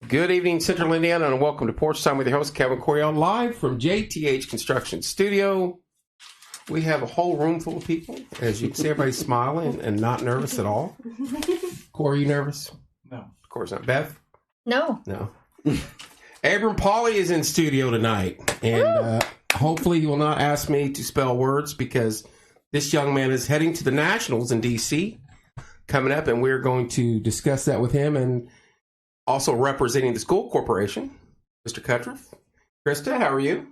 Good evening, Central Indiana, and welcome to Porch Time with your host, Kevin Coriel, live from JTH Construction Studio. We have a whole room full of people. As you can see, everybody's smiling and not nervous at all. Corey, you nervous? No. Of course not. Beth? No. Abram Polley is in studio tonight, and hopefully he will not ask me to spell words because this young man is heading to the Nationals in D.C. coming up, and we're going to discuss that with him, and also representing the school corporation, Mr. Cuttriff. Krista, how are you?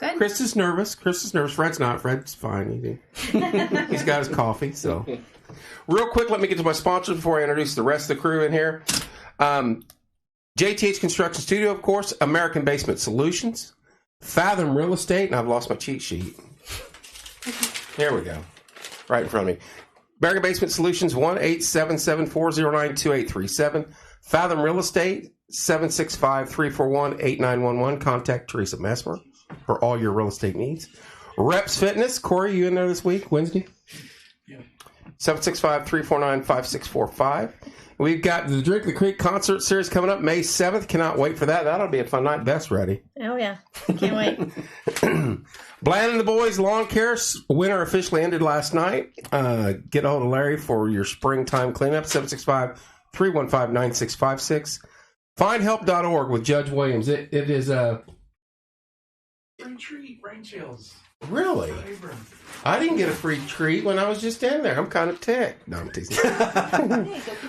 Good. Krista's nervous. Fred's not. Fred's fine. He's got his coffee. So, real quick, let me get to my sponsors before I introduce the rest of the crew in here. JTH Construction Studio, of course, American Basement Solutions, Fathom Real Estate, and I've lost my cheat sheet. There we go. Right in front of me. American Basement Solutions, 1-877-409-2837. Fathom Real Estate, 765-341-8911. Contact Teresa Messmer for all your real estate needs. Reps Fitness. Corey, you in there this week, Wednesday? Yeah. 765-349-5645. We've got the Drink the Creek concert series coming up May 7th. Cannot wait for that. That'll be a fun night. Beth's ready. Oh, yeah. Can't wait. Bland and the Boys Lawn Care winter officially ended last night. Get a hold of Larry for your springtime cleanup, 765-315-9656. Findhelp.org with Judge Williams. It is a... Free treat, rain chills. Really? Abram. I didn't get a free treat when I was just in there. I'm kind of ticked. No, I'm teasing.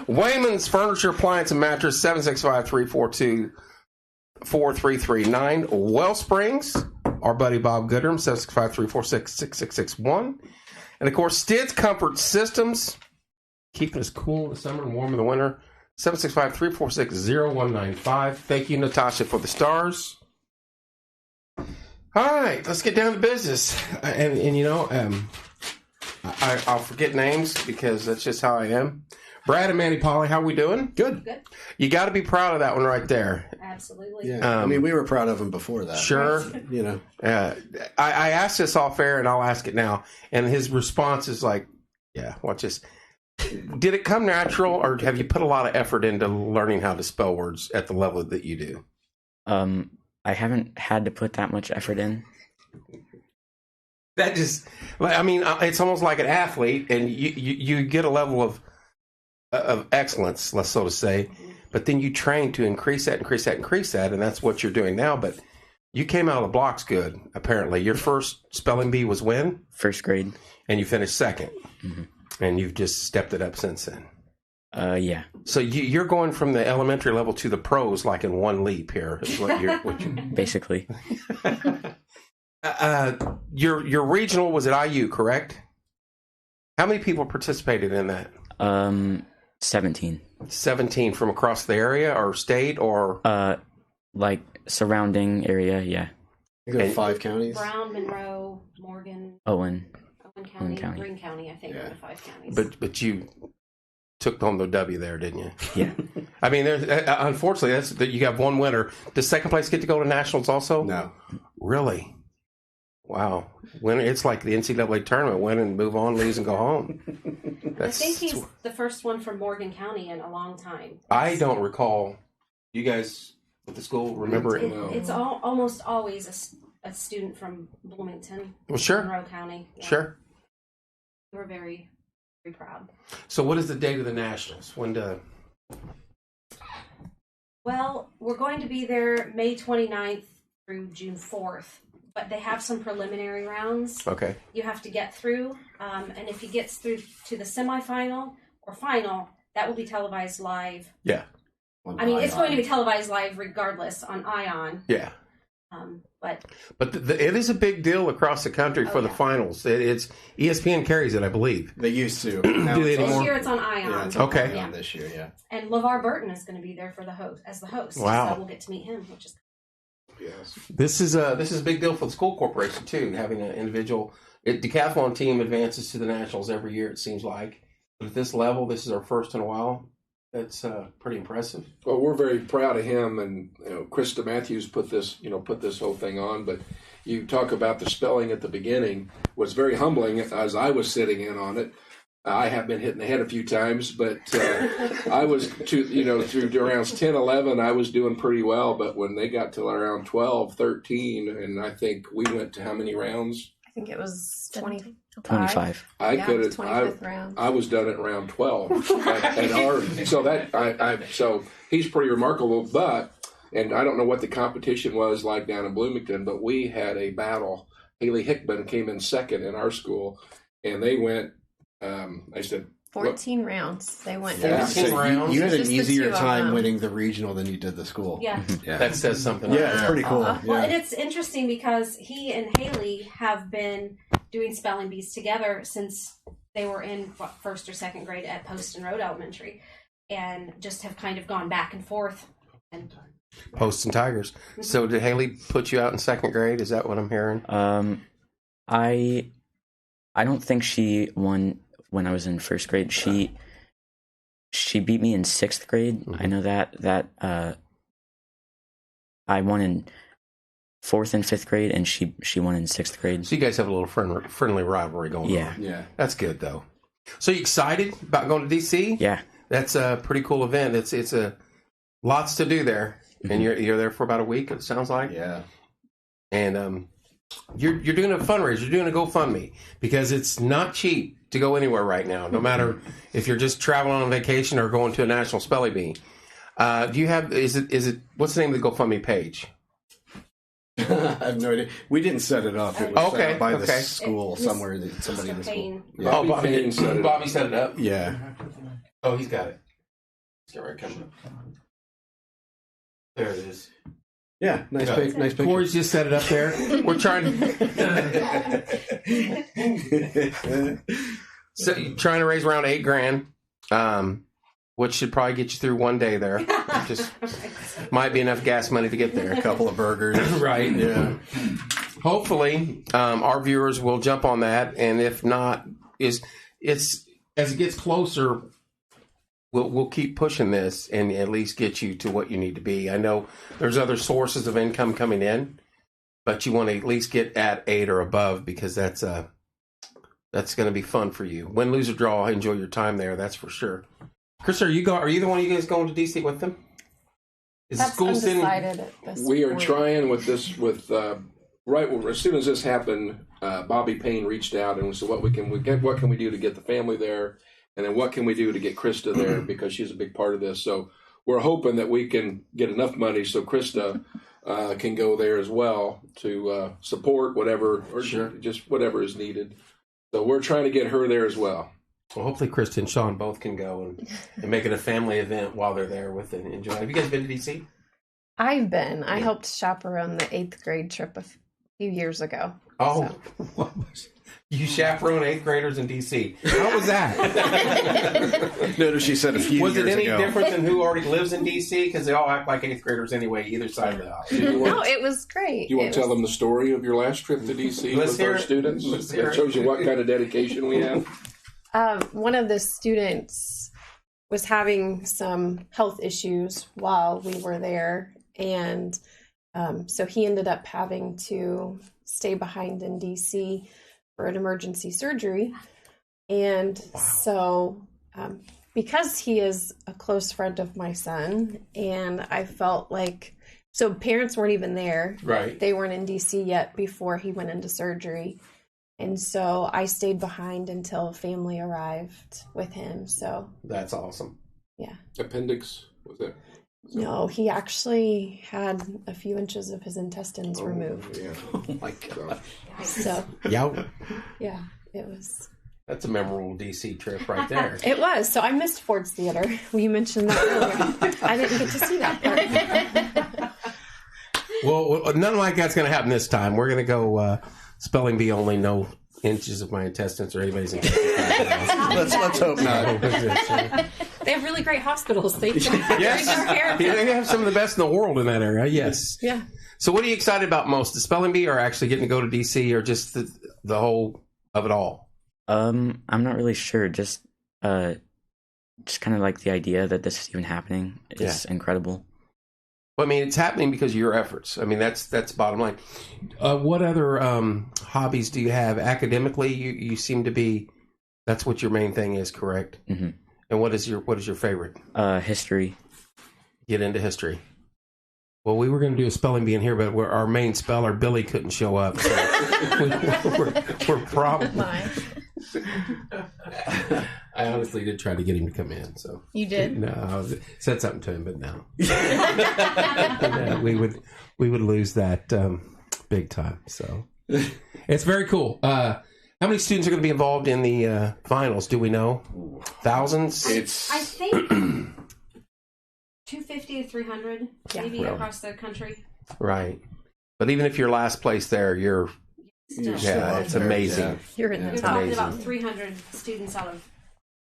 Wayman's Furniture, Appliance, and Mattress, 765-342-4339. Wellsprings, our buddy Bob Goodrum, 765-346-6661. And, of course, Stid's Comfort Systems, keeping us cool in the summer and warm in the winter, 765-346-0195. Thank you, Natasha, for the stars. All right, let's get down to business. And you know, I'll forget names because that's just how I am. Brad and Manny Polley, how we doing? Good. You got to be proud of that one right there. Absolutely. Yeah. I mean, we were proud of him before that. Sure. You know. I asked this off air, and I'll ask it now. And his response is like, yeah, watch this. Did it come natural, or have you put a lot of effort into learning how to spell words at the level that you do? I haven't had to put that much effort in. That just, I mean, it's almost like an athlete, and you get a level of excellence, let's so to say, but then you train to increase that, and that's what you're doing now. But you came out of the blocks good, apparently. Your first spelling bee was when? First grade. And you finished second. Mm-hmm. And you've just stepped it up since then. Yeah. So you're going from the elementary level to the pros like in one leap here. Is what you're Basically. Your regional was at IU, correct? How many people participated in that? 17. 17 from across the area or state or? Like surrounding area, yeah. You got 5 counties. Brown, Monroe, Morgan, Owen County, County. Greene County, I think, are the 5 counties. But you took home the W there, didn't you? Yeah. I mean, unfortunately, you got one winner. Does second place get to go to nationals also? No. Really? Wow. It's like the NCAA tournament. Win and move on, lose and go home. I think he's the first one from Morgan County in a long time. I don't recall. You guys with the school remember it? It's almost always a student from Bloomington. Well, sure. Monroe County. Yeah. Sure. We're very, very proud. So what is the date of the nationals? Well, we're going to be there May 29th through June 4th, but they have some preliminary rounds. Okay. You have to get through, and if he gets through to the semifinal or final, that will be televised live. Yeah. I mean, it's going to be televised live regardless on ION. Yeah. But it is a big deal across the country for the finals. It's ESPN carries it, I believe. They used to. Do they this anymore? year it's on ION. Yeah, it's Okay. on this year, yeah. And LeVar Burton is going to be there for the host. Wow. So we'll get to meet him, which is Yes. This is a big deal for the school corporation too. Having an individual decathlon team advances to the nationals every year. It seems like, but at this level, this is our first in a while. That's pretty impressive. Well, we're very proud of him, and Krista Matthews put this whole thing on. But you talk about the spelling at the beginning was very humbling as I was sitting in on it. I have been hit in the head a few times, but I was, through rounds 10, 11, I was doing pretty well. But when they got to around 12, 13, and I think we went to how many rounds? I think it was 25. 25. I Yeah, could it was have. 25th round. I was done at round 12. So he's pretty remarkable. But, and I don't know what the competition was like down in Bloomington, but we had a battle. Haley Hickman came in second in our school, and they went. I said 14 rounds. They went. Yeah. through. So rounds. You had an Just the easier two of time them. winning the regional than you did the school. Yeah. Yeah. That says something. Yeah, it's pretty cool. Well, and Yeah. it's interesting because he and Haley have been doing spelling bees together since they were in first or second grade at Poston Road Elementary, and just have kind of gone back and forth. And Posts and Tigers. So did Haley put you out in second grade? Is that what I'm hearing? I don't think she won when I was in first grade. She beat me in sixth grade. I know that I won in fourth and fifth grade, and she won in sixth grade. So you guys have a little friendly rivalry going Yeah. on. yeah. That's good though. So you excited about going to DC? Yeah. That's a pretty cool event. It's a lots to do there, and you're there for about a week. It sounds like. Yeah. And you're doing a fundraiser. You're doing a GoFundMe because it's not cheap to go anywhere right now. No matter if you're just traveling on vacation or going to a national spelling bee. Do you have? Is it? What's the name of the GoFundMe page? I have no idea. We didn't set it up. It was set Okay, up by okay. the school It was somewhere. Somebody in the Mr. school. Payne. Yeah. Oh, Bobby Payne set it up. Bobby set it up. Yeah. Oh, he's got it. Let's get right coming up. There it is. Yeah. Nice Yeah. pic. Nice picture. Corey's just set it up there. We're trying to raise around $8,000, which should probably get you through one day there. Just might be enough gas money to get there. A couple of burgers. Right. Yeah. Hopefully, our viewers will jump on that, and if not, it's as it gets closer, we'll keep pushing this and at least get you to what you need to be. I know there's other sources of income coming in, but you want to at least get at 8 or above because that's going to be fun for you. Win, lose, or draw, enjoy your time there. That's for sure. Chris, are you the one of you guys going to DC with them? Is the That's school sending? undecided at this We are point. trying with this. As soon as this happened, Bobby Payne reached out and said, "What can we do to get the family there, and then what can we do to get Krista there because she's a big part of this." So we're hoping that we can get enough money so Krista can go there as well to support whatever or just whatever is needed. So we're trying to get her there as well. Well, hopefully Krista and Sean both can go and make it a family event while they're there with it and enjoy. Have you guys been to DC? I've been. I helped chaperone the 8th grade trip a few years ago. Oh, you chaperone 8th graders in DC. How was that? Notice she said a few Was years it any ago. different than who already lives in DC? Because they all act like 8th graders anyway, either side of the house. No, it was great. Do you want It to tell was- them the story of your last trip to DC Let's with hear our it. students? Let's hear That it. shows you what kind of dedication we have. One of the students was having some health issues while we were there, and so he ended up having to stay behind in DC for an emergency surgery. And so because he is a close friend of my son, and I felt like, so parents weren't even there. Right. They weren't in DC yet before he went into surgery. And so I stayed behind until family arrived with him. So, That's awesome. yeah. Appendix, was it? No, he actually had a few inches of his intestines removed. Yeah. Oh my God. So, Yeah, yeah, it was. that's a memorable DC trip right there. It was. So I missed Ford's Theater. You mentioned that earlier. I didn't get to see that part. Well, nothing like that's going to happen this time. We're going to go spelling bee only, no inches of my intestines or anybody's intestines. Let's hope not. They have really great hospitals. They take Yes. very good care of Yeah, them. they have some of the best in the world in that area. Yes. Yeah. So, what are you excited about most? The spelling bee, or actually getting to go to DC, or just the whole of it all? I'm not really sure. Just kind of like the idea that this is even happening is incredible. Well, I mean, it's happening because of your efforts. I mean, that's bottom line. What other hobbies do you have academically? You seem to be That's what your main thing is, correct? Mm-hmm. And what is your favorite? History. Get into history. Well, we were going to do a spelling bee in here, but our main speller, Billy, couldn't show up. So we're probably... I honestly did try to get him to come in. So You did? No, I said something to him, but no. we would lose that big time. So it's very cool. How many students are going to be involved in the finals? Do we know? Thousands? I think 250 to 300, maybe really. across the country. Right. But even if you're last place there, you're Still. it's amazing. You're in You're the talking top. amazing. about 300 students out of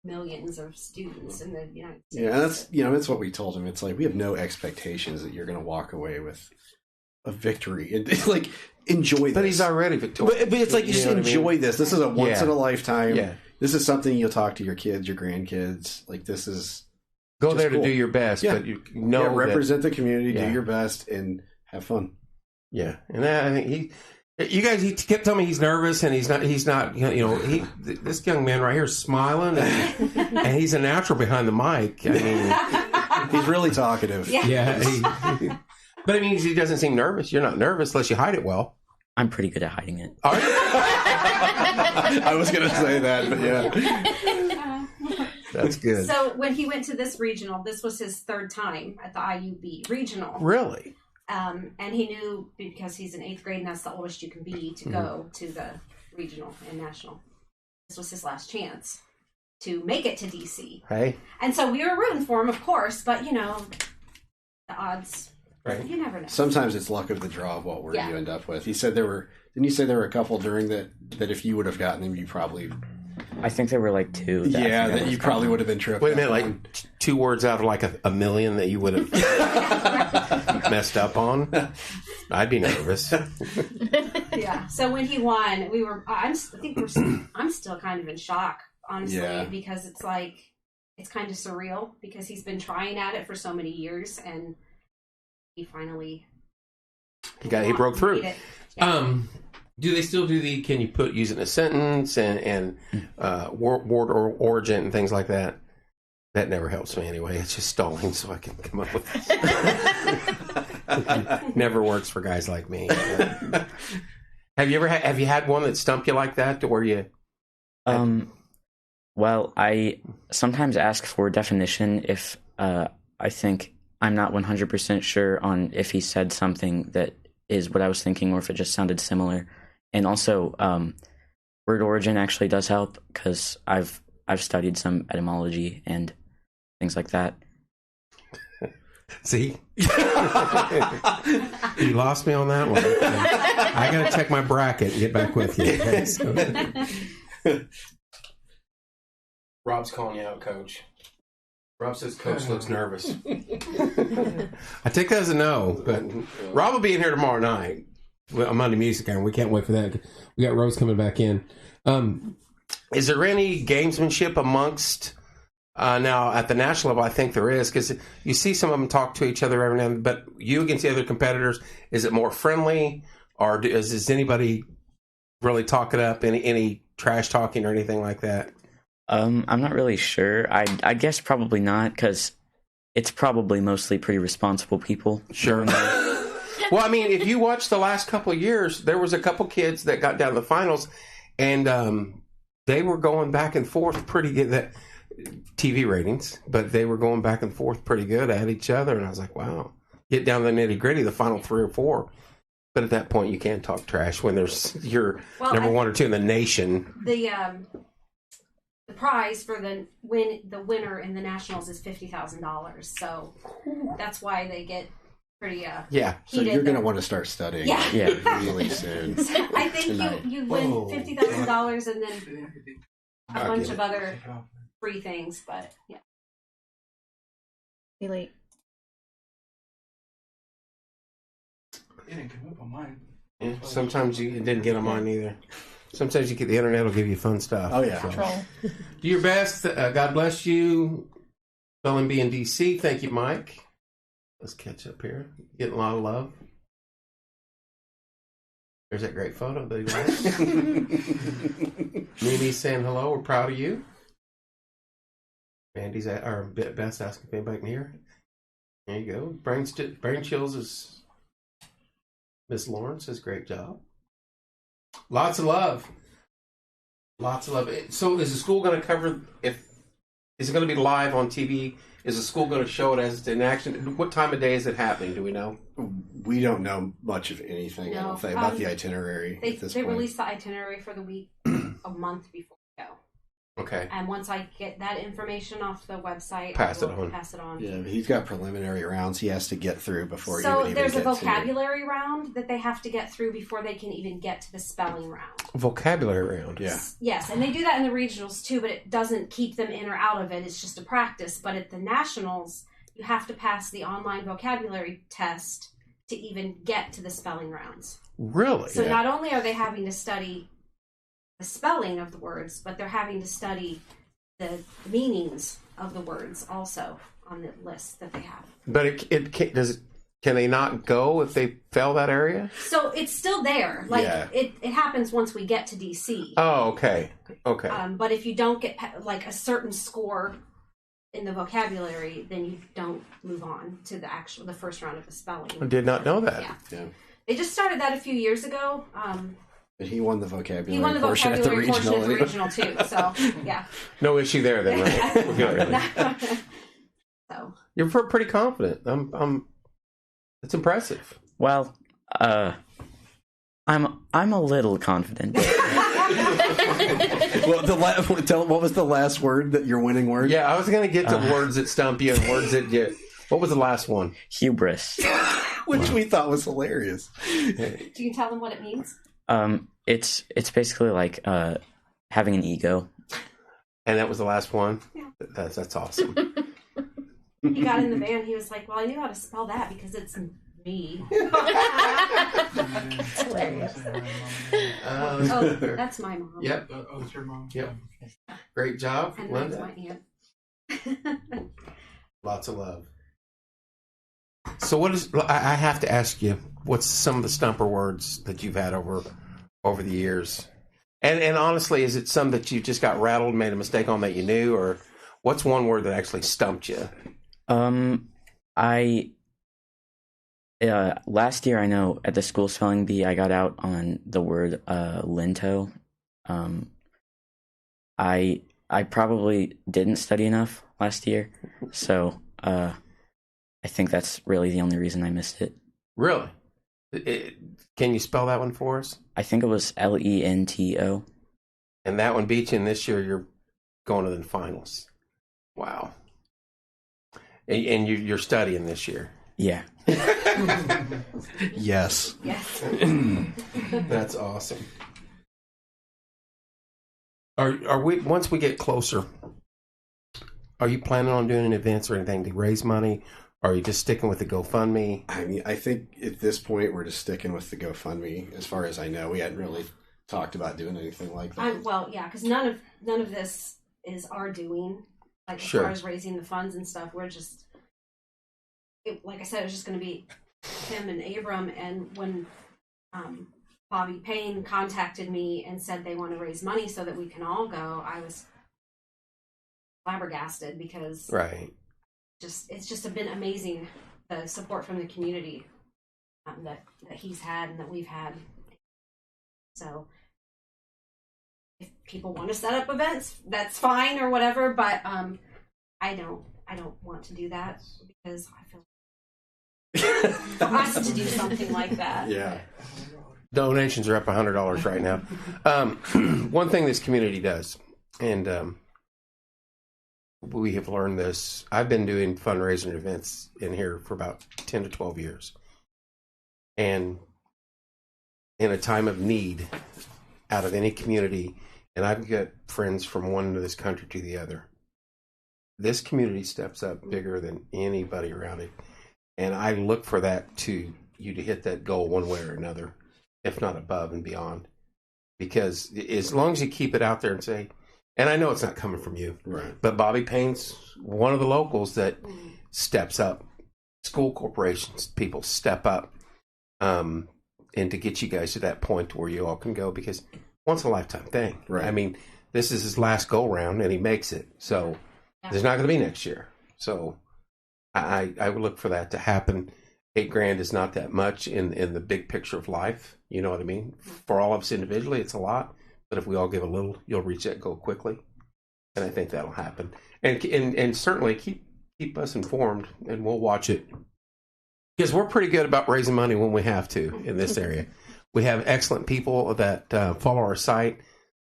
millions of students in the United States. Yeah, that's what we told him. It's like we have no expectations that you're going to walk away with a victory, and it's like enjoy this. But he's already victorious. But it's like you just know what I enjoy mean? this. This is a once Yeah. in a lifetime. Yeah. This is something you'll talk to your kids, your grandkids. Like this is Go just there cool. to do your best, Yeah. but you know that- represent the community, Yeah. do your best, and have fun. Yeah, and I think he kept telling me he's nervous, and he's not. This young man right here is smiling, and he's a natural behind the mic. I mean, He's really talkative. Yeah. but I mean, he doesn't seem nervous. You're not nervous unless you hide it well. I'm pretty good at hiding it. Are you? I was going to say that, but yeah. That's good. So when he went to this regional, this was his third time at the IUB regional. Really? And he knew, because he's in 8th grade and that's the oldest you can be, to go to the regional and national. This was his last chance to make it to DC. Hey, And so we were rooting for him, of course, but the odds, right? you never know. Sometimes it's luck of the draw of what word Yeah. you end up with. He said didn't you say there were a couple during that if you would have gotten them, you probably, I think there were like two. I think I that was you probably wrong. would have been tripped. Wait a minute, up like on. 2 words out of like a million that you would have messed up on. I'd be nervous. Yeah. So when he won, I'm still kind of in shock, honestly, Yeah. because it's like, it's kind of surreal because he's been trying at it for so many years and he finally He broke through. made it. Yeah. Do they still do can you use it in a sentence and word or origin and things like that? That never helps me anyway. It's just stalling so I can come up with never works for guys like me. Have you had one that stumped you like that to where you Well, I sometimes ask for definition if I think I'm not 100% sure on if he said something that is what I was thinking or if it just sounded similar. And also, word origin actually does help because I've studied some etymology and things like that. see? You lost me on that one. I got to check my bracket and get back with you. Okay, so. Rob's calling you out, Coach. Rob says Coach looks nervous. I take that as a no, but Rob will be in here tomorrow night. Well, Monday Music Hour. We can't wait for that. We got Rose coming back in. Is there any gamesmanship amongst now at the national level? I think there is because you see some of them talk to each other every now and then. But you against the other competitors, is it more friendly, or does anybody really talk it up? Any trash talking or anything like that? I'm not really sure. I guess probably not because it's probably mostly pretty responsible people. Sure. Well, I mean, if you watch the last couple of years, there was a couple kids that got down to the finals, and they were going back and forth pretty good. That TV ratings, but they were going back and forth pretty good at each other, and I was like, wow. Get down to the nitty gritty, the final 3 or 4. But at that point, you can't talk trash when you're number 1 or 2 in the nation. The prize for the winner in the nationals is $50,000. So that's why they get pretty Yeah. So heated you're going to there. want to start studying Yeah. really soon. I think Tonight. you win Whoa. $50,000 and then a I bunch get of it. other free things. But yeah, Be late. It didn't come up on mine. Yeah, sometimes you didn't get on mine either. Sometimes you get the internet will give you fun stuff. Oh, yeah. So, Troll. do your best. God bless you. LLC in D.C. Thank you, Mike. Let's catch up here. Getting a lot of love. There's that great photo that he likes. Mimi Mandy's saying hello. We're proud of you. Mandy's our Beth's asking if anybody can hear. There you go. Brain chills is Miss Lawrence says great job. Lots of love. Lots of love. So is the school going to cover is it going to be live on TV? Is the school going to show it as it's in action? What time of day is it happening? Do we know? We don't know much of anything, I don't think, about the itinerary at this They point. release the itinerary for the week a month before we go. Okay. And once I get that information off the website, Pass I it will on. pass it on. Yeah, but he's got preliminary rounds he has to get through before he So would even there's get a to vocabulary round that they have to get through before they can even get to the spelling round. Vocabulary round. Yeah. Yes, and they do that in the regionals too, but it doesn't keep them in or out of it. It's just a practice. But at the nationals, you have to pass the online vocabulary test to even get to the spelling rounds. Really? So not only are they having to study the spelling of the words, but they're having to study the meanings of the words also on the list that they have. But can they not go if they fail that area? So it's still there. Like Yeah. it happens once we get to DC. Oh, okay. Okay. But if you don't get like a certain score in the vocabulary, then you don't move on to the first round of the spelling. I did not know that. Yeah. They just started that a few years ago. But he won the vocabulary, He won the portion at the vocabulary portion regional. of the regional too. So yeah. No issue there then, right? So You're pretty confident. It's impressive. Well, I'm a little confident. Well, what was the last word that your winning word? Yeah, I was going to get to words that stump you and words that you... What was the last one? Hubris. Which we thought was hilarious. do you tell them what it means? It's basically like having an ego. And that was the last one? Yeah. That's awesome. He got in the van. He was like, "Well, I knew how to spell that because it's me." It's hilarious. Oh, that's my mom. Yep. Oh, it's your mom? Yep. Great job, And that's Linda. my aunt. Lots of love. So I have to ask you, what's some of the stumper words that you've had over the years? And honestly, is it some that you just got rattled, made a mistake on that you knew, or what's one word that actually stumped you? Last year, I know at the school spelling bee, I got out on the word linto. I probably didn't study enough last year, so I think that's really the only reason I missed it. Really? Can you spell that one for us? I think it was Lento. And that one beat you, and this year you're going to the finals. Wow. And you're studying this year. Yeah. Yes. Yes. That's awesome. Are we, once we get closer, are you planning on doing events or anything to raise money? Or are you just sticking with the GoFundMe? I mean, I think at this point we're just sticking with the GoFundMe. As far as I know, we hadn't really talked about doing anything like that. Well, yeah, because none of this is our doing. Like as Sure. far as raising the funds and stuff, we're just, like I said, it was just going to be Tim and Abram. And when Bobby Payne contacted me and said they want to raise money so that we can all go, I was flabbergasted because Right. it's just been amazing, the support from the community that he's had and that we've had. So if people want to set up events, that's fine or whatever, but I don't want to do that because I feel for us to do something like that. Yeah. Donations are up $100 right now. One thing this community does, and we have learned this. I've been doing fundraising events in here for about 10 to 12 years. And in a time of need out of any community, and I've got friends from one end of this country to the other, this community steps up bigger than anybody around it. And I look for that to you to hit that goal one way or another, if not above and beyond. Because as long as you keep it out there and say, and I know it's not coming from you, Right. but Bobby Payne's one of the locals that steps up. School corporations, people step up, and to get you guys to that point where you all can go, because once in a lifetime thing. Right. I mean, this is his last go round, and he makes it. So there's not going to be next year. So I would look for that to happen. $8,000 is not that much in the big picture of life. You know what I mean? For all of us individually, it's a lot. But if we all give a little, you'll reach that goal quickly. And I think that'll happen. And certainly keep us informed, and we'll watch it. Because we're pretty good about raising money when we have to in this area. We have excellent people that follow our site.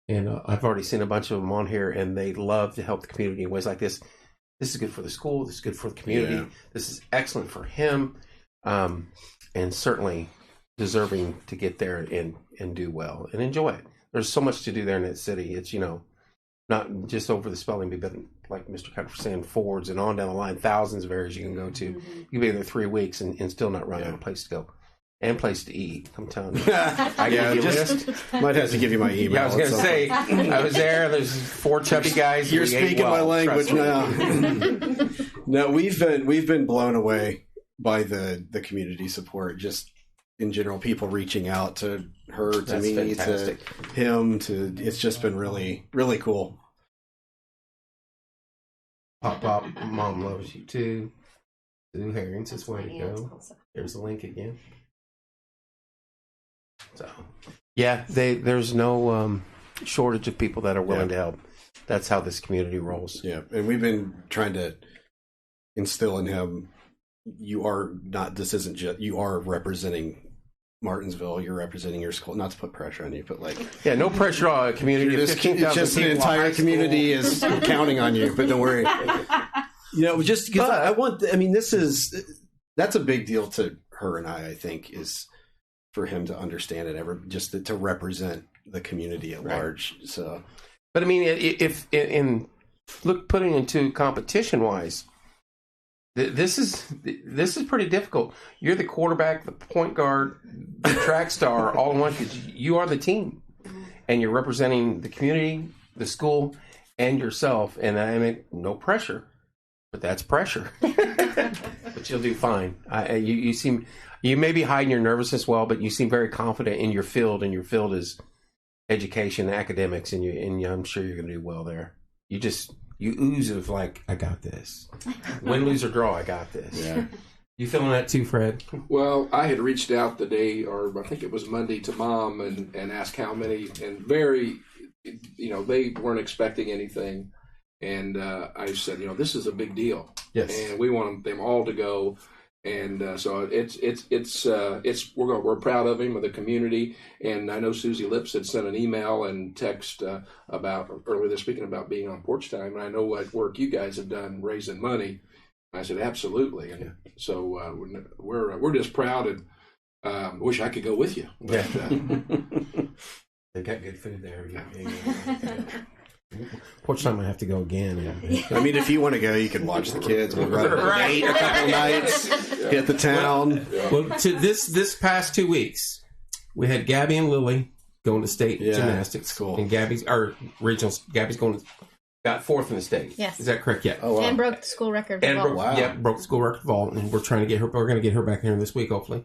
And I've already seen a bunch of them on here, and they love to help the community in ways like this. This is good for the school. This is good for the community. Yeah. This is excellent for him. And certainly deserving to get there and do well and enjoy it. There's so much to do there in that city. It's, not just over the spelling bee, but like Mr. Cutter was saying, forwards and on down the line, thousands of areas you can go to. You can be there 3 weeks and still not run out of place to go. And place to eat. I'm telling you. I give you a list. Might have to give you my email. Yeah, I was going to say, I was there. There's 4 chubby guys. You're speaking my language now. No, we've been blown away by the community support. Just in general, people reaching out to her, to That's me, fantastic. To him. It's just been really, really cool. Pop, mom loves you too. Sue Herring's is way to go. There's the link again. So, yeah, there's no shortage of people that are willing to help. That's how this community rolls. Yeah, and we've been trying to instill in him, you are representing Martinsville, you're representing your school. Not to put pressure on you, but no pressure on a community. It's just the entire community is counting on you, but don't worry. Just because that's a big deal to her and I think, is for him to understand it, just to represent the community at large. So, but I mean, if putting into competition wise, this is pretty difficult. You're the quarterback, the point guard, the track star, all in one. Because you are the team, and you're representing the community, the school, and yourself. And I mean, no pressure, but that's pressure. But you'll do fine. You may be hiding your nervousness well, but you seem very confident in your field, and your field is education, academics, and I'm sure you're going to do well there. You ooze of I got this. Win, lose, or draw, I got this. Yeah. You feeling that too, Fred? Well, I had reached out the day, or I think it was Monday, to Mom and asked how many, and very, they weren't expecting anything. And I said, this is a big deal. Yes. And we want them all to go. And so we're proud of him, of the community. And I know Susie Lips had sent an email and text about earlier speaking about being on Porch Time. And I know what work you guys have done raising money. I said, absolutely. And so we're just proud, and wish I could go with you. But, They've got good food there. Porch Time, I have to go again. I mean, if you want to go, you can watch the kids. We'll run a date a couple nights, hit the town. Well, to this past 2 weeks, we had Gabby and Lily going to state gymnastics. Cool. And Gabby's got 4th in the state. Yes. Is that correct? Yeah. Oh, wow. And broke the school record. Broke the school record vault, and we're trying to get her. We're going to get her back here this week, hopefully.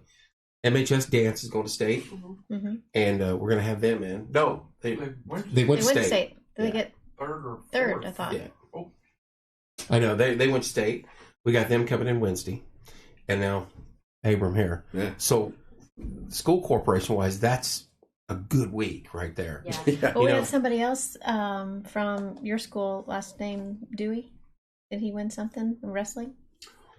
MHS Dance is going to state, and we're going to have them in. No, they went to state. Did they get third? I thought. Yeah. Oh. I know they went state. We got them coming in Wednesday, and now Abram here. Yeah. So, school corporation wise, that's a good week right there. Yeah. Well, we had somebody else from your school, last name Dewey. Did he win something in wrestling?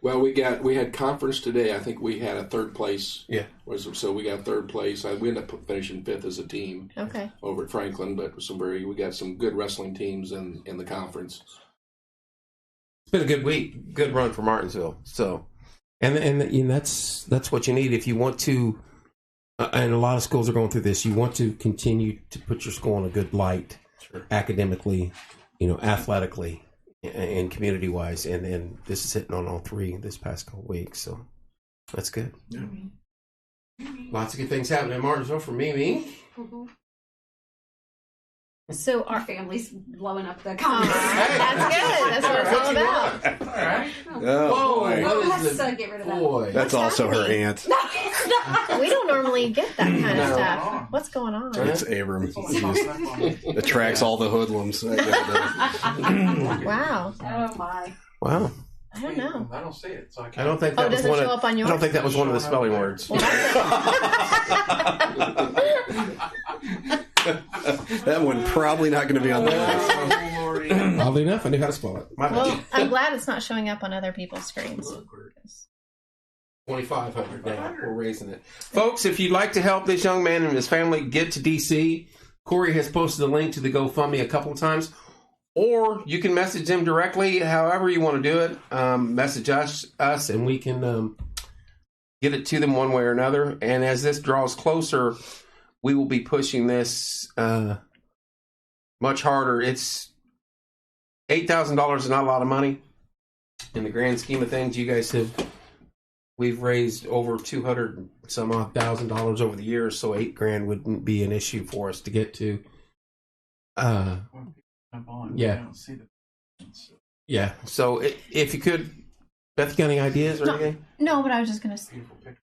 Well, we had conference today. I think we had a 3rd place. Yeah. So we got 3rd place. We ended up finishing 5th as a team. Okay. Over at Franklin, but we got some good wrestling teams in the conference. It's been a good week, good run for Martinsville. So, and that's what you need if you want to. And a lot of schools are going through this. You want to continue to put your school in a good light, academically, athletically. And community-wise, and this is hitting on all 3 this past couple weeks, so that's good. Yeah. Lots of good things happening in Martinsville for me. So our family's blowing up the comments. That's good. That's what it's all about. All right. Oh, boy. Let's get rid of that. Boy. That's also her aunt. We don't normally get that kind of No. stuff. What's going on? It's Abram. It's only popping up on me. Attracts all the hoodlums. Wow. Oh my. Wow. I don't know. I don't see it, so I I can't. don't think that was does it one show of. up on I yours? don't think that was one of the spelling words. That one probably not going to be on the list. Oh, Lordy. Oddly enough, I knew how to spell it. My bad. Well, I'm glad it's not showing up on other people's screens. 2,500 now. We're raising it. Folks, if you'd like to help this young man and his family get to D.C., Corey has posted a link to the GoFundMe a couple of times. Or you can message them directly, however you want to do it. Message us, and we can get it to them one way or another. And as this draws closer, we will be pushing this much harder. It's $8,000 is not a lot of money in the grand scheme of things. You guys we've raised over $200 some odd thousand over the years, so $8,000 wouldn't be an issue for us to get to. Yeah. I don't see the. Yeah. So if you could, Beth, you got any ideas or No. anything? No, but I was just going to Beautiful picture.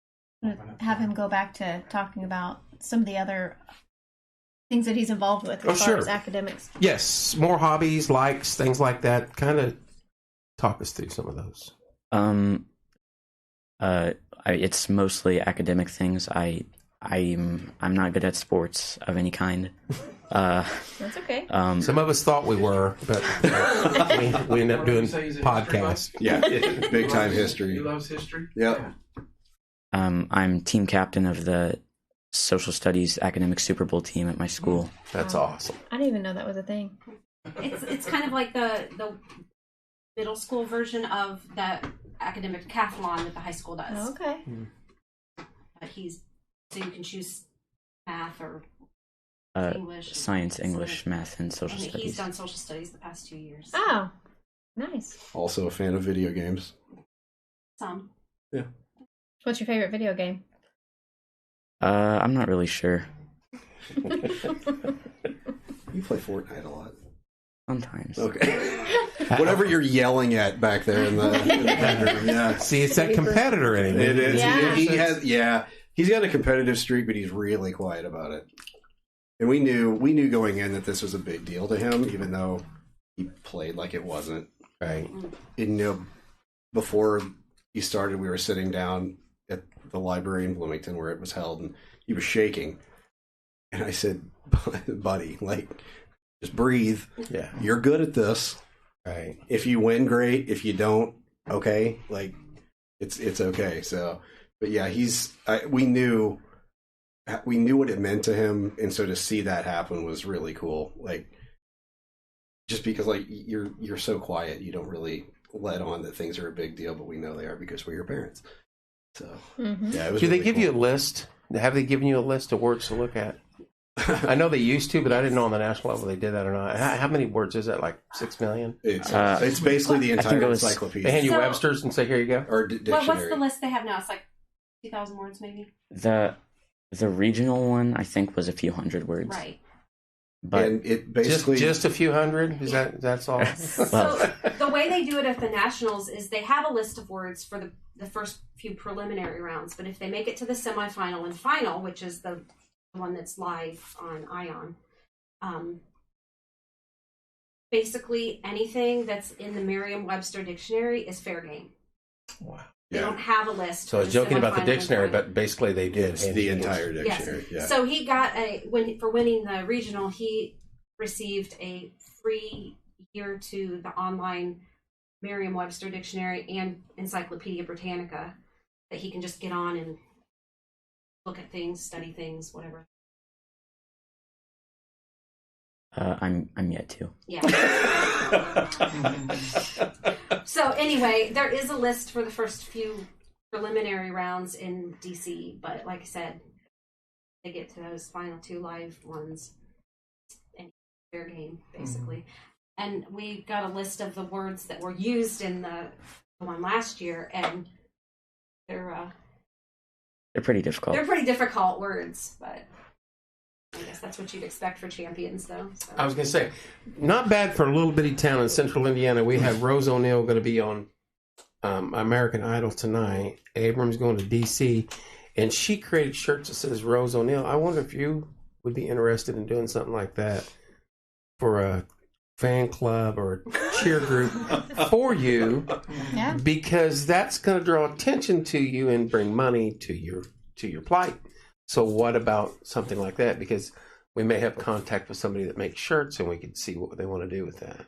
have him go back to talking about some of the other things that he's involved with Oh, as far sure. as academics. Yes, more hobbies, likes, things like that. Kind of talk us through some of those. It's mostly academic things. I'm not good at sports of any kind. That's okay. Some of us thought we were, but we ended up doing podcasts. Yeah, big time history. He loves history. Yep. I'm team captain of the social studies academic Super Bowl team at my school. That's awesome. I didn't even know that was a thing. It's kind of like the middle school version of the academic decathlon that the high school does. Oh, okay. But so you can choose math or English. Science, English, math, and social And studies. he's done social studies the past 2 years. Oh, nice. Also a fan of video games. Some. What's your favorite video game? I'm not really sure. You play Fortnite a lot. Sometimes. Okay. Whatever you're yelling at back there in the bedroom. Yeah. See, it's that competitor in him. It is. Yeah. He has. Yeah. He's got a competitive streak, but he's really quiet about it. And we knew going in that this was a big deal to him, even though he played like it wasn't. Right. And before he started, we were sitting down at the library in Bloomington where it was held, and he was shaking. And I said, "Buddy, just breathe. Yeah. You're good at this. Right. If you win, great. If you don't, okay. It's okay." So, but yeah, we knew what it meant to him, and so to see that happen was really cool. Just because you're so quiet, you don't really let on that things are a big deal, but we know they are because we're your parents. So yeah, it was. Do they really give cool. you a list? Have they given you a list of words to look at? I know they used to, but I didn't know on the national level they did that or not. How many words is that? Like 6 million? It's basically the I think entire it was- encyclopedia. They hand you So- Webster's and say, "Here you go." or dictionary. What's the list they have now? It's like 2,000 words, maybe. The regional one I think was a few hundred words. Right. But And it basically just a few hundred. Is that's all? So the way they do it at the nationals is they have a list of words for the first few preliminary rounds, but if they make it to the semifinal and final, which is the one that's live on Ion, basically anything that's in the Merriam-Webster dictionary is fair game. Wow. They Yeah. don't have a list. So I for was the joking about the semifinal and dictionary, final. but basically they did. it's hand the you entire Yes. dictionary. Yeah. So he got for winning the regional, he received a free year to the online Merriam-Webster dictionary and Encyclopedia Britannica that he can just get on and look at things, study things, whatever. I'm yet to. Yeah. So anyway, there is a list for the first few preliminary rounds in DC, but like I said, they get to those final 2 live ones, and fair game basically. And we got a list of the words that were used in the one last year, and they're pretty difficult. they're pretty difficult words, but I guess that's what you'd expect for champions, though. So. I was going to say, not bad for a little bitty town in central Indiana. We have Rose O'Neill going to be on American Idol tonight. Abram's going to D.C. and she created shirts that says Rose O'Neill. I wonder if you would be interested in doing something like that for a fan club or a cheer group for you, because that's going to draw attention to you and bring money to your plight. So what about something like that? Because we may have contact with somebody that makes shirts, and we could see what they want to do with that.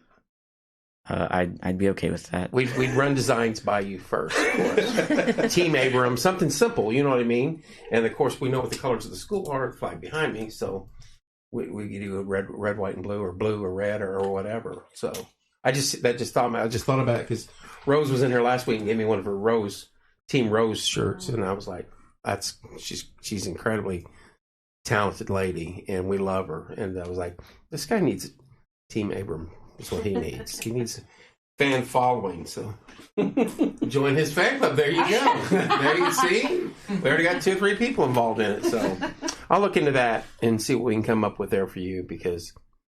I'd be okay with that. We'd run designs by you first, of course. Team Abram, something simple, you know what I mean? And of course, we know what the colors of the school are, flag behind me, so we could do a red, white, and blue or red or whatever. So I just thought about it because Rose was in here last week and gave me one of her Team Rose shirts, and I was like, she's incredibly talented lady, and we love her. And I was like, this guy needs Team Abram. That's what he needs. He needs fan following. So join his fan club. There you go. There you see. We already got 2 or 3 people involved in it. So I'll look into that and see what we can come up with there for you, because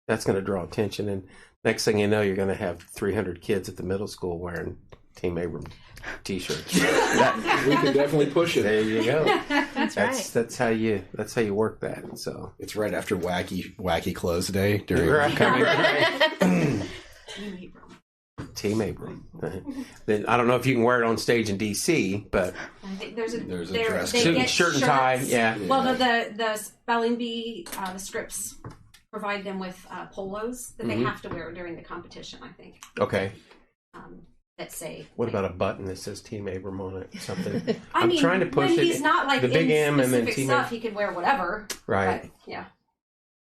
that's going to draw attention. And next thing you know, you're going to have 300 kids at the middle school wearing Team Abram T-shirts. We can definitely push it. There you go. That's right. That's how you work that. So It's right after wacky clothes day during right. Team Abram. Then I don't know if you can wear it on stage in D.C., but I think there's a dress they code. get shirt and tie. shirts. Yeah. Well, the spelling bee, the scripts provide them with polos that they have to wear during the competition, I think. Okay. That say. What about a button that says Team Abram on it? Something. I mean, trying to push when it. he's not like the big in M and then specific Team stuff, Abram. he could wear whatever. Right. But, yeah.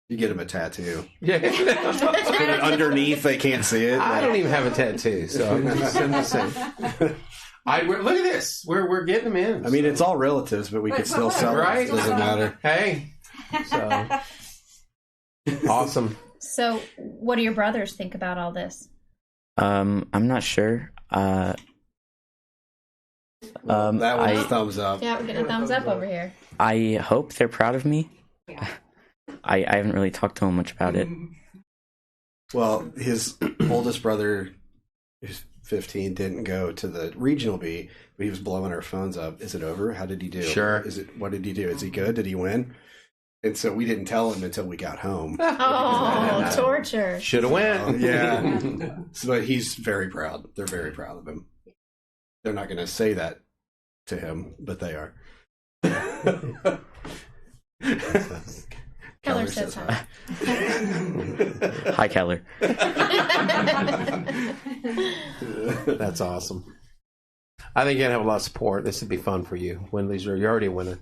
You get him a tattoo. Yeah. Put it underneath, they can't see it. I don't even have a tattoo, so I'm just saying. Look at this. We're getting them in. I mean, it's all relatives, but we could still sell Right. it. It doesn't matter. Hey. So awesome. So, what do your brothers think about all this? I'm not sure. That one's thumbs up. Yeah, we're getting a thumbs up over here. I hope they're proud of me. I haven't really talked to them much about it. Well, his oldest brother, who's 15, didn't go to the regional bee, but he was blowing our phones up. Is it over? How did he do? Sure. What did he do? Is he good? Did he win? And so we didn't tell him until we got home. Oh, torture. Should have went. Yeah. But he's very proud. They're very proud of him. They're not going to say that to him, but they are. Keller says hi. Hi, Keller. That's awesome. I think you're going to have a lot of support. This would be fun for you. You're already a winner.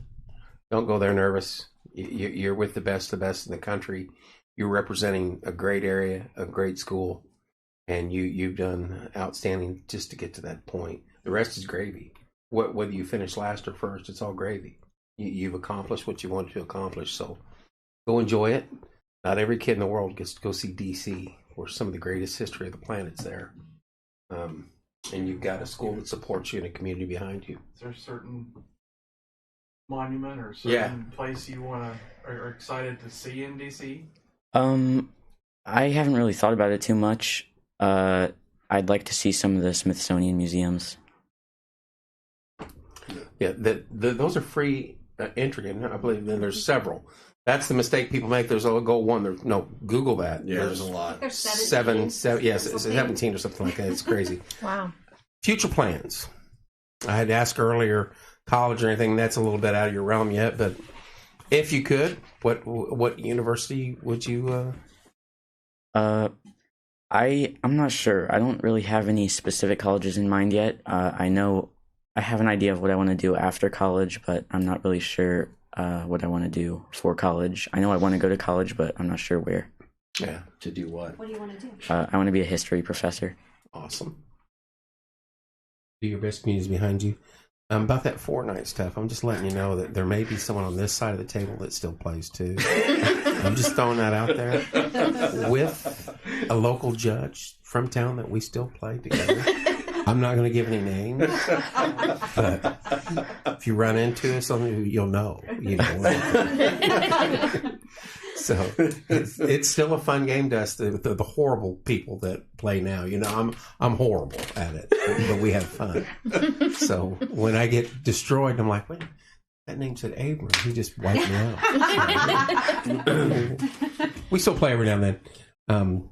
Don't go there nervous. You're with the best in the country. You're representing a great area, a great school, and you've done outstanding just to get to that point. The rest is gravy. Whether you finish last or first, it's all gravy. You've accomplished what you wanted to accomplish, so go enjoy it. Not every kid in the world gets to go see D.C., where some of the greatest history of the planet's there. And you've got a school that supports you and a community behind you. Is there a certain monument or certain place you are excited to see in DC? I haven't really thought about it too much. I'd like to see some of the Smithsonian museums. Yeah, those are free entry, and I believe then there's several. That's the mistake people make. There's a go one. Google that. Yeah, there's a lot. There's 17. Yes, it's 17 or something like that. It's crazy. Wow. Future plans. I had asked earlier, college or anything. That's a little bit out of your realm yet, but if you could, what university would you? I'm not sure. I don't really have any specific colleges in mind yet. I know I have an idea of what I want to do after college, but I'm not really sure what I want to do for college. I know I want to go to college, but I'm not sure where. Yeah, to do what? What do you want to do? I want to be a history professor. Awesome. Do your best communities behind you. About that Fortnite stuff, I'm just letting you know that there may be someone on this side of the table that still plays too. I'm just throwing that out there. With a local judge from town that we still play together. I'm not going to give any names, but if you run into us, you'll know. So it's still a fun game to us. The horrible people that play now, I'm horrible at it, but we have fun. So when I get destroyed, I'm like, wait, That name said Abram. He just wiped me out. We still play every now and then.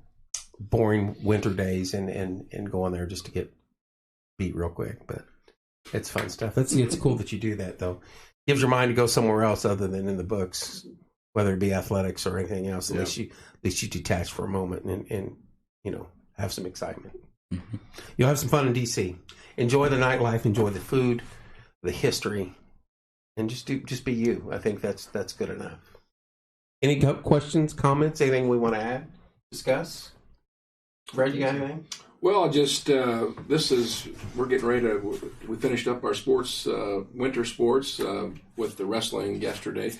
Boring winter days and go on there just to get beat real quick. But it's fun stuff. It's cool that you do that, though. Gives your mind to go somewhere else other than in the books, whether it be athletics or anything else. At least you detach for a moment and have some excitement. Mm-hmm. You'll have some fun in D.C. Enjoy the nightlife, enjoy the food, the history, and just be you. I think that's good enough. Any questions, comments, anything we want to add, discuss? Brad, you got anything? Well, just we're getting ready to. We finished up our sports, winter sports, with the wrestling yesterday.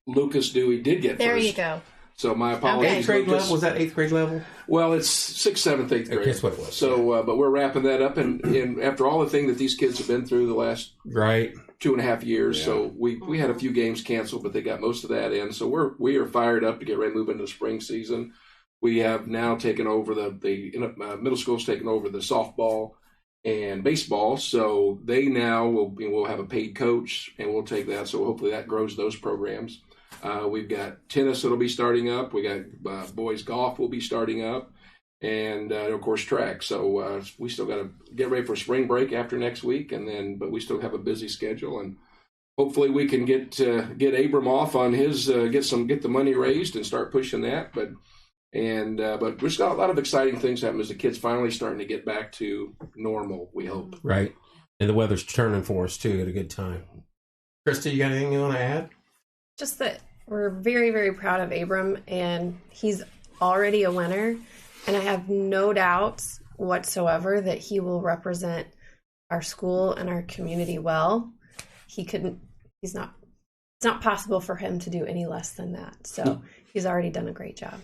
Lucas Dewey did get there. First. You go. So my apologies. 8th grade level? Was that 8th grade level? Well, it's 6th, 7th, 8th grade. That's what it was. So, but we're wrapping that up, and after all the thing that these kids have been through the last 2.5 years, so we had a few games canceled, but they got most of that in. So we are fired up to get ready to move into the spring season. We have now taken over the middle school's taken over the softball and baseball, so they now will have a paid coach, and we'll take that. So hopefully that grows those programs. We've got tennis that'll be starting up. We got boys golf will be starting up, and of course track. So we still got to get ready for spring break after next week, but we still have a busy schedule, and hopefully we can get Abram off on his get the money raised and start pushing that. But we've got a lot of exciting things happening as the kids finally starting to get back to normal. We hope. Right, and the weather's turning for us too at a good time. Krista, you got anything you want to add? Just that we're very, very proud of Abram, and he's already a winner, and I have no doubts whatsoever that he will represent our school and our community well. It's not possible for him to do any less than that. So he's already done a great job.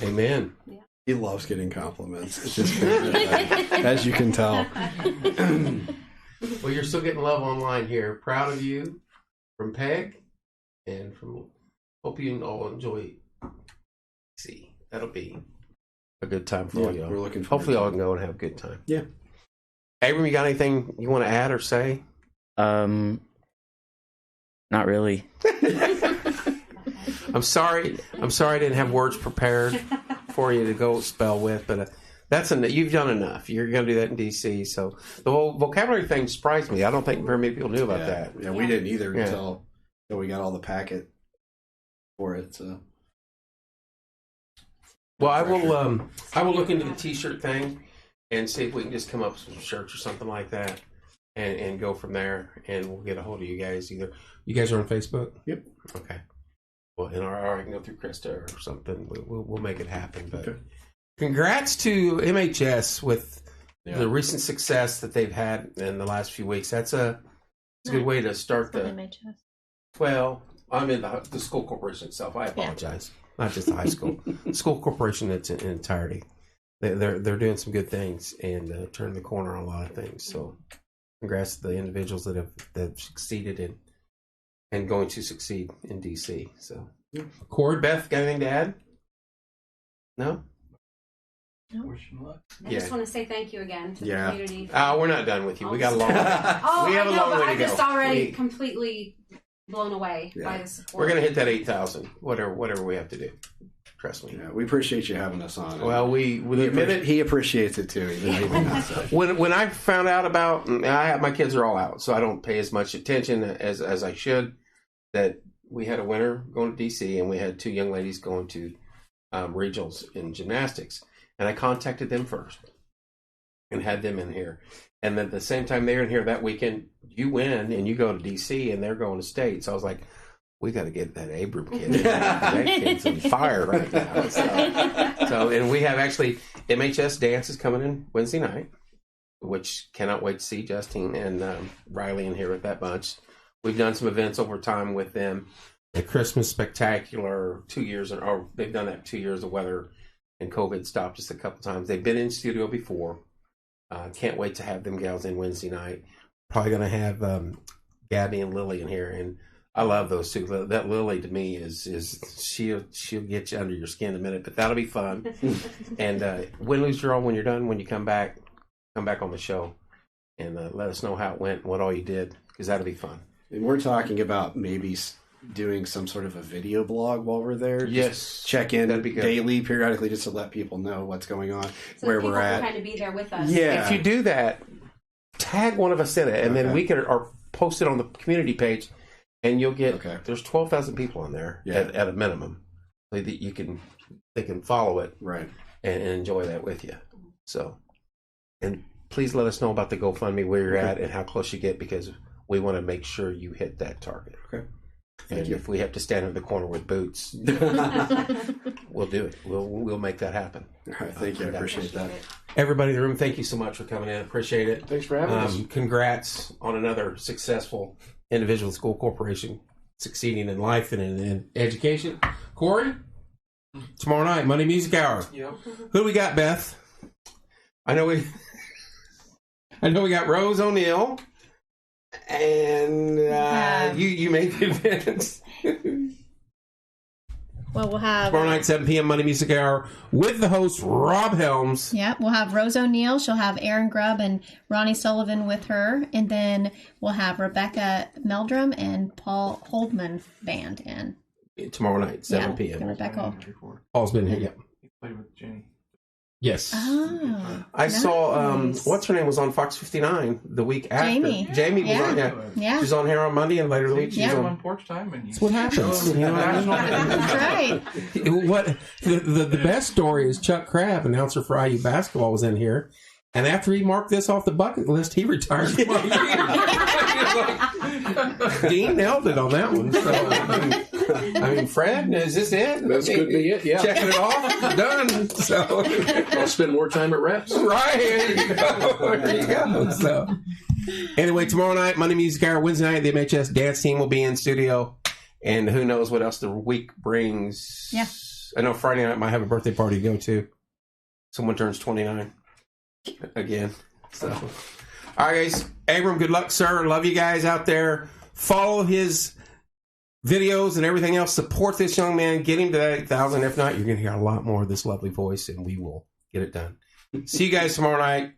Amen. Yeah. He loves getting compliments. It's just as you can tell. Well, you're still getting love online here. Proud of you. From Peg and from hope you all enjoy. See, that'll be a good time for all y'all. We're looking. Hopefully, y'all can go and have a good time. Yeah. Abram, you got anything you want to add or say? Not really. I'm sorry. I didn't have words prepared for you to go spell with, but you've done enough. You're going to do that in D.C. So the whole vocabulary thing surprised me. I don't think very many people knew about that. Yeah, we didn't either until we got all the packet for it. So, well, I will look into the T-shirt thing and see if we can just come up with some shirts or something like that, and go from there. And we'll get a hold of you guys. Either you guys are on Facebook. Yep. Okay. Well, or I can go through Krista or something. We'll make it happen. But. Okay. Congrats to MHS with the recent success that they've had in the last few weeks. That's a good way to start the MHS. Well, I'm in the school corporation itself. I apologize. Not just the high school. School corporation in its entirety. They're doing some good things and turning the corner on a lot of things. So congrats to the individuals that have succeeded and going to succeed in DC. So Cord, Beth, got anything to add? No? Wish him luck. I just want to say thank you again to the community. We're not done with you. We got a long way. We have a long way to go. I'm just already completely blown away by the support. We're going to hit that 8,000, whatever we have to do. Trust me. Yeah, we appreciate you having us on. Well, he appreciates it too. Even when I found out about, my kids are all out, so I don't pay as much attention as I should. That we had a winner going to DC, and we had 2 young ladies going to regionals in gymnastics. And I contacted them first and had them in here. And then at the same time they were in here that weekend, you win and you go to D.C. and they're going to state. So I was like, we got to get that Abram kid in. That kid's on fire right now. So, and we have actually MHS Dance is coming in Wednesday night, which cannot wait to see Justine and Riley in here with that bunch. We've done some events over time with them. The Christmas Spectacular 2 years, they've done that 2 years. The weather and COVID stopped us a couple times. They've been in studio before. Can't wait to have them gals in Wednesday night. Probably going to have Gabby and Lily in here, and I love those two. That Lily to me is she'll get you under your skin in a minute, but that'll be fun. And win, lose, draw when you're done. When you come back on the show. and let us know how it went, and what all you did, because that'll be fun. And we're talking about maybe doing some sort of a video blog while we're there. Yes, check in that'd be good. daily, periodically, just to let people know what's going on, So where people we're at. can kind of be there with us. Yeah. If you do that, tag one of us in it, and then we can or post it on the community page, and you'll get. Okay. There's 12,000 people on there at a minimum, so that they can follow it, Right. and enjoy that with you. So, and please let us know about the GoFundMe, where you're at and how close you get, because we want to make sure you hit that target. Okay. And if we have to stand in the corner with boots, we'll do it. We'll make that happen. All right. Thank you. I appreciate that. Everybody in the room, thank you so much for coming in. Appreciate it. Thanks for having us. Congrats on another successful individual school corporation succeeding in life and in education. Corey, tomorrow night, Monday Music Hour. Yep. Who do we got, Beth? I know we got Rose O'Neill, and you made the events. Well, we'll have Tomorrow night, 7 p.m. Monday Music Hour with the host Rob Helms. Yeah, we'll have Rose O'Neill. She'll have Aaron Grubb and Ronnie Sullivan with her, and then we'll have Rebecca Meldrum and Paul Holdman band in. Tomorrow night, 7 p.m. Rebecca. Paul's been here. Yep. He played with Jenny. Yes. Oh, I saw nice. what's her name was on Fox 59 the week after. Jamie. Was on. Yeah. Yeah. She's on here on Monday, and later the week she's Yeah. on. On porch time, and That's what happens. You know what I mean? That's right. What the best story is Chuck Crabb, announcer for IU basketball, was in here, and after he marked this off the bucket list, he retired from IU. Dean nailed it on that one. So, I mean, Fred, is this it? This could be it, yeah. Checking it off, done. So I'll spend more time at reps. right, there you go. There you go. So anyway, tomorrow night, Monday Music Hour. Wednesday night, the MHS dance team will be in studio, and who knows what else the week brings. Yeah. I know Friday night might have a birthday party to go to. Someone turns 29 again. So, all right, guys. Abram, good luck, sir. Love you guys out there. Follow his videos and everything else. Support this young man. Get him to that 8,000. If not, you're going to hear a lot more of this lovely voice, and we will get it done. See you guys tomorrow night.